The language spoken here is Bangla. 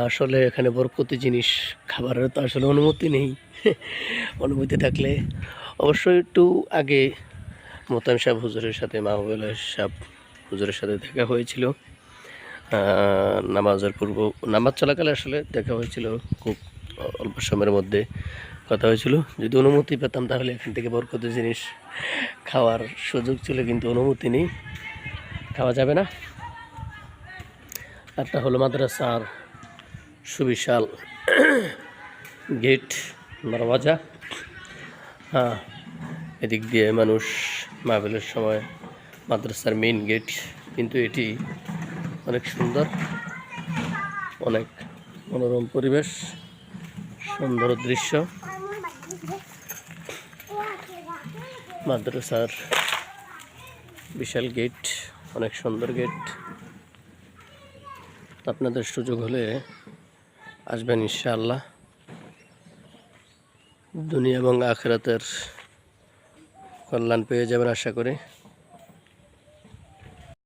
আসলে এখানে বরকতি জিনিস খাবারের তো আসলে অনুমতি নেই। অনুমতি থাকলে অবশ্যই একটু আগে মোতায়েম সাহেব হুজুরের সাথে, মাহবুবুল সাহেব হুজুরের সাথে দেখা হয়েছিল। নামাজের পূর্ব, নামাজ চলাকালে আসলে দেখা হয়েছিল, খুব অল্প সময়ের মধ্যে কথা হয়েছিল। যদি অনুমতি পেতাম তাহলে এখান থেকে বরকতি জিনিস খাওয়ার সুযোগ ছিল, কিন্তু অনুমতি নেই, খাওয়া যাবে না। একটা হলো মাদ্রাসার সুবিশাল গেট, দরওয়াজা। হ্যাঁ, এদিক দিয়ে মানুষ মাহফিলের সময়, মাদ্রাসার মেইন গেট। কিন্তু এটি অনেক সুন্দর, অনেক মনোরম পরিবেশ, সুন্দর দৃশ্য। মাদ্রাসার বিশাল গেট, অনেক সুন্দর গেট। আপনাদের সুযোগ হলে আসবেন ইনশাআল্লাহ। দুনিয়া এবং আখিরাতের কল্যাণ পেয়ে যাবেন আশা করি।